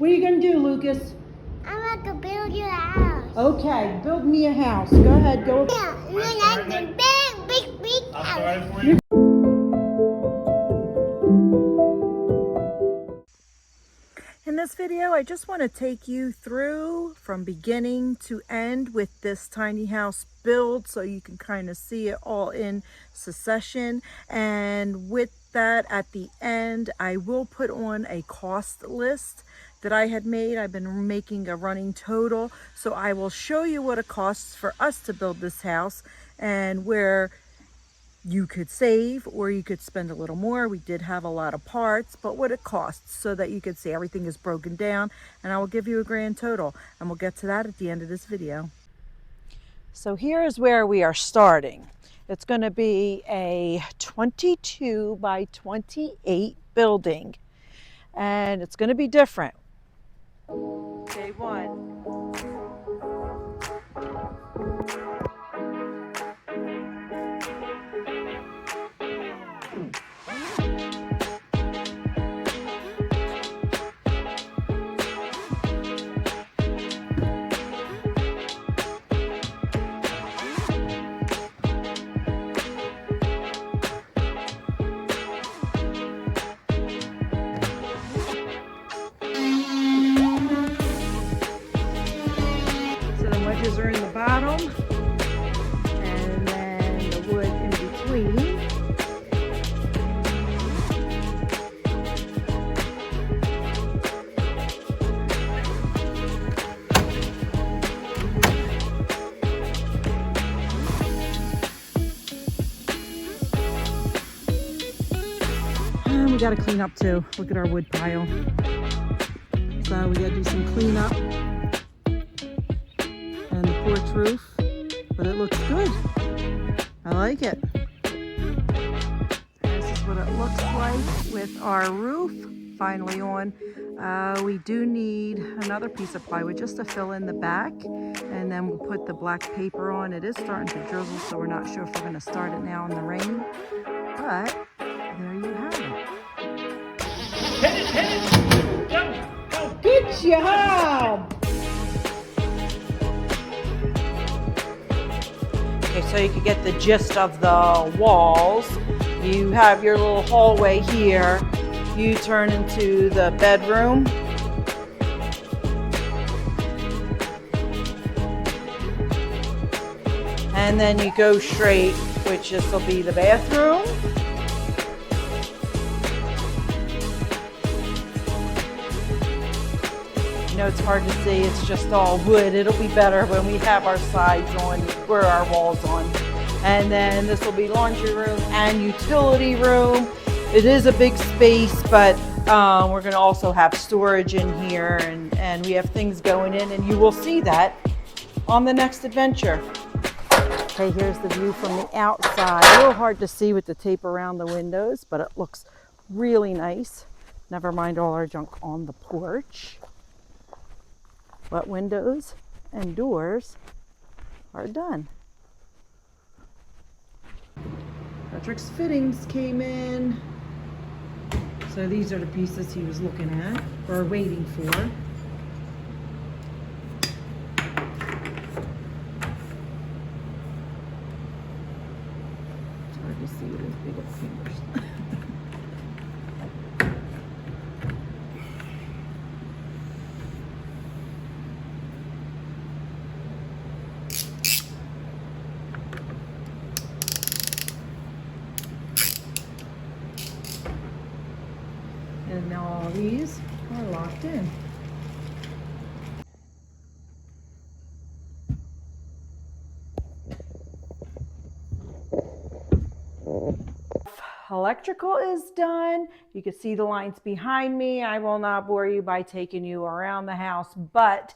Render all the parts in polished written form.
What are you going to do, Lucas? I'm going to build you a house. Okay, build me a house. Go ahead, go. Yeah, you're like a big I'll house. start it for you. In this video, I just want to take you through from beginning to end with this tiny house build so you can kind of see it all in succession. And with that, at the end, I will put on a cost list that I had made. I've been making a running total, so I will show you what it costs for us to build this house and where you could save or you could spend a little more. We did have a lot of parts, but what it costs so that you could see everything is broken down, and I will give you a grand total, and we'll get to that at the end of this video. So here is where we are starting. It's going to be a 22 by 28 building, and it's going to be different. Day one. Wedges are in the bottom, and then the wood in between. And we got to clean up too. Look at our wood pile. So we got to do some cleanup. And the porch roof, but it looks good. I like it. This is what it looks like with our roof finally on. We do need another piece of plywood just to fill in the back, and then we'll put the black paper on. It is starting to drizzle, so we're not sure if we're going to start it now in the rain, but there you have it. Hit it! Go! Go! Good job! Okay, so you can get the gist of the walls. You have your little hallway here. You turn into the bedroom. And then you go straight, which this will be the bathroom. You know, it's hard to see, it's just all wood. It'll be better when we have our sides on, where our walls on. And then this will be laundry room and utility room. It is a big space, but we're gonna also have storage in here, and we have things going in, and you will see that on the next adventure. Okay, here's the view from the outside. A little hard to see with the tape around the windows, but it looks really nice. Never mind all our junk on the porch. But windows and doors are done. Patrick's fittings came in. So these are the pieces he was looking at or waiting for. It's hard to see with his big old fingers. And now all these are locked in. Electrical is done. You can see the lines behind me. I will not bore you by taking you around the house, but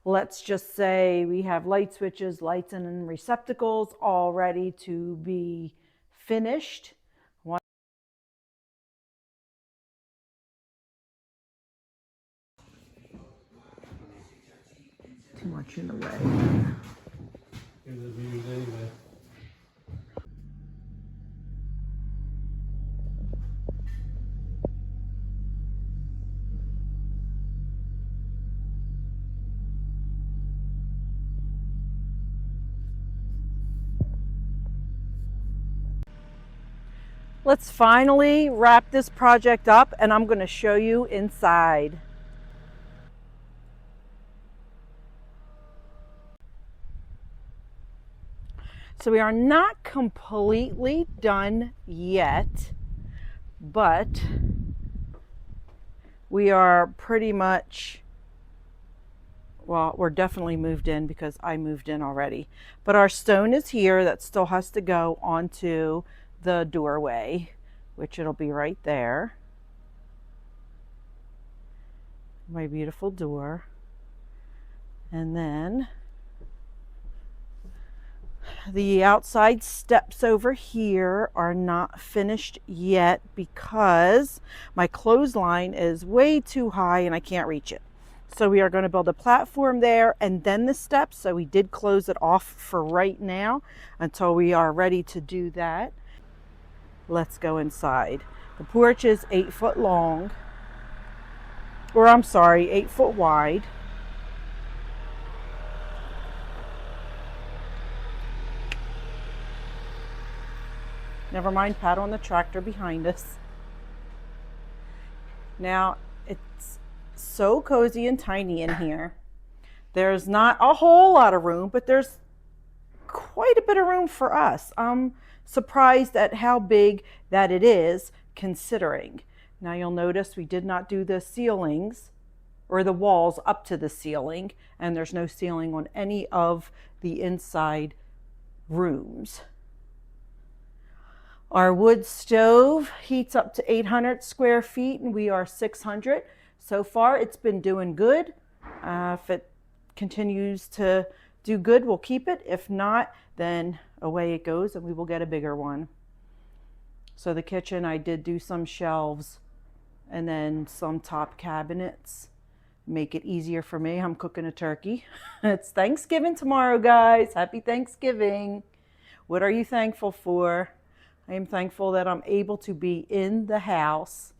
let's just say we have light switches, lights and receptacles all ready to be finished. Too much in the way. Here's the views anyway. Let's finally wrap this project up and I'm going to show you inside. So we are not completely done yet, but we are pretty much, well, we're definitely moved in because I moved in already. But our stone is here that still has to go onto the doorway, which it'll be right there. My beautiful door. And then the outside steps over here are not finished yet because my clothesline is way too high and I can't reach it. So we are going to build a platform there and then the steps. So we did close it off for right now until we are ready to do that. Let's go inside. The porch is 8 foot long, or I'm sorry, 8 foot wide. Never mind, pat on the tractor behind us. Now, it's so cozy and tiny in here. There's not a whole lot of room, but there's quite a bit of room for us. I'm surprised at how big that it is considering. Now you'll notice we did not do the ceilings or the walls up to the ceiling, and there's no ceiling on any of the inside rooms. Our wood stove heats up to 800 square feet and we are 600. So far it's been doing good. If it continues to do good, we'll keep it. If not, then away it goes and we will get a bigger one. So the kitchen, I did do some shelves and then some top cabinets. Make it easier for me. I'm cooking a turkey. It's Thanksgiving tomorrow, guys. Happy Thanksgiving. What are you thankful for? I am thankful that I'm able to be in the house.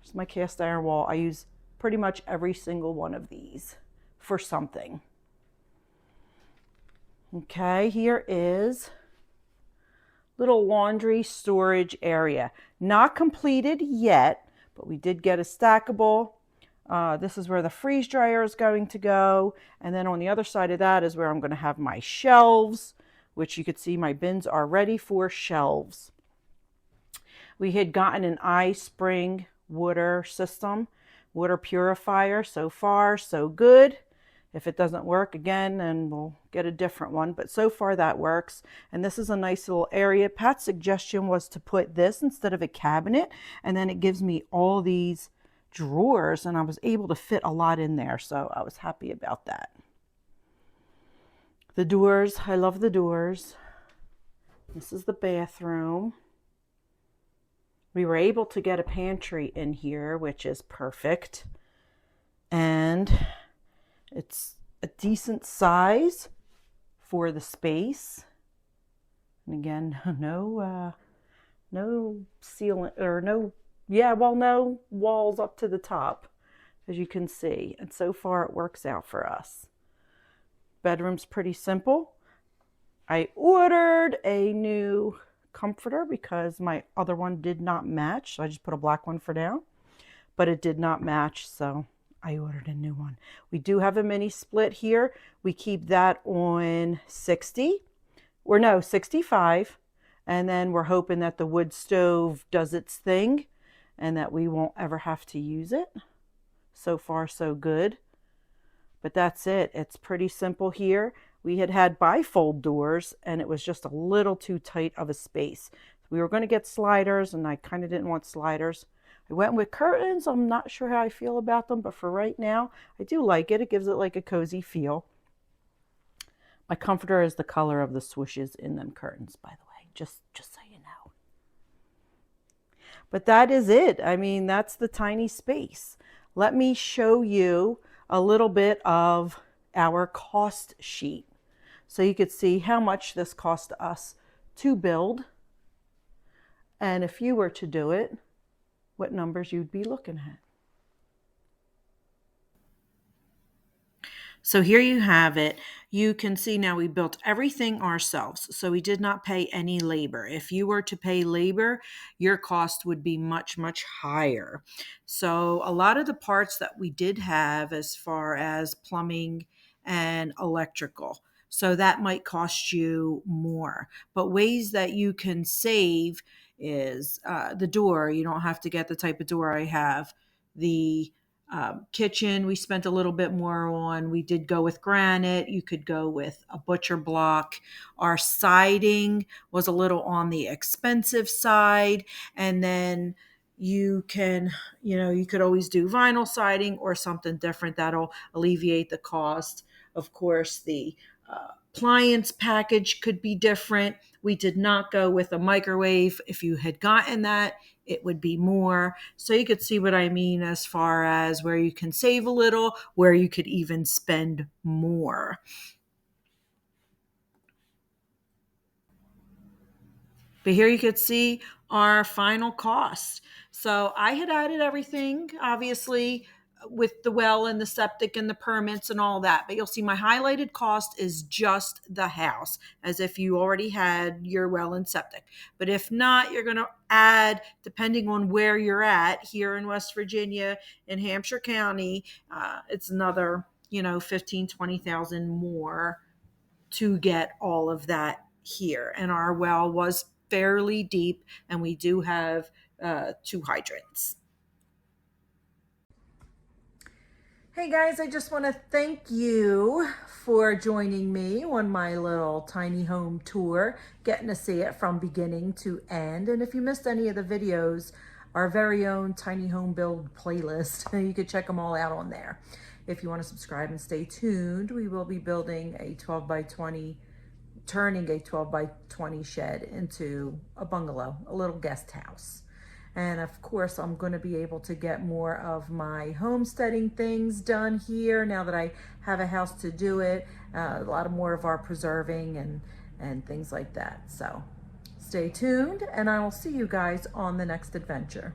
There's my cast iron wall. I use pretty much every single one of these for something. Okay, here is little laundry storage area. Not completed yet, but we did get a stackable. This is where the freeze dryer is going to go. And then on the other side of that is where I'm going to have my shelves, which you could see my bins are ready for shelves. We had gotten an iSpring water system, water purifier. So far, so good. If it doesn't work again, then we'll get a different one. But so far that works. And this is a nice little area. Pat's suggestion was to put this instead of a cabinet. And then it gives me all these drawers. And I was able to fit a lot in there. So I was happy about that. The doors, I love the doors. This is the bathroom. We were able to get a pantry in here, which is perfect. And it's a decent size for the space. And again, no ceiling or no walls up to the top, as you can see. And so far it works out for us. Bedroom's pretty simple. I ordered a new comforter because my other one did not match. So I just put a black one for now, but it did not match. So I ordered a new one. We do have a mini split here. We keep that on 65. And then we're hoping that the wood stove does its thing and that we won't ever have to use it. So far, so good. But that's it. It's pretty simple here. We had bifold doors and it was just a little too tight of a space. We were going to get sliders and I kind of didn't want sliders. I went with curtains. I'm not sure how I feel about them, but for right now, I do like it. It gives it like a cozy feel. My comforter is the color of the swooshes in them curtains, by the way, just so you know. But that is it. I mean, that's the tiny space. Let me show you a little bit of our cost sheet so you could see how much this cost us to build. And if you were to do it, what numbers you'd be looking at. So here you have it. you can see now we built everything ourselves. So we did not pay any labor. If you were to pay labor, your cost would be much, much higher. So a lot of the parts that we did have as far as plumbing and electrical. So that might cost you more. But ways that you can save is the door. You don't have to get the type of door I have. The kitchen, we spent a little bit more on. We did go with granite. You could go with a butcher block. Our siding was a little on the expensive side. And then you can, you could always do vinyl siding or something different that'll alleviate the cost. Of course, the appliance package could be different. We did not go with a microwave. If you had gotten that, it would be more. So you could see what I mean as far as where you can save a little, where you could even spend more. But here you could see our final cost. So I had added everything, obviously, with the well and the septic and the permits and all that. But you'll see my highlighted cost is just the house, as if you already had your well and septic. But if not, you're going to add, depending on where you're at here in West Virginia, in Hampshire County, it's another, 15, 20,000 more to get all of that here. And our well was fairly deep, and we do have 2 hydrants. Hey guys, I just want to thank you for joining me on my little tiny home tour, getting to see it from beginning to end. And if you missed any of the videos, our very own tiny home build playlist, you could check them all out on there. If you want to subscribe and stay tuned, we will be building a 12 by 20, turning a 12 by 20 shed into a bungalow, a little guest house. And of course, I'm going to be able to get more of my homesteading things done here now that I have a house to do it. A lot of more of our preserving and things like that. So stay tuned, and I will see you guys on the next adventure.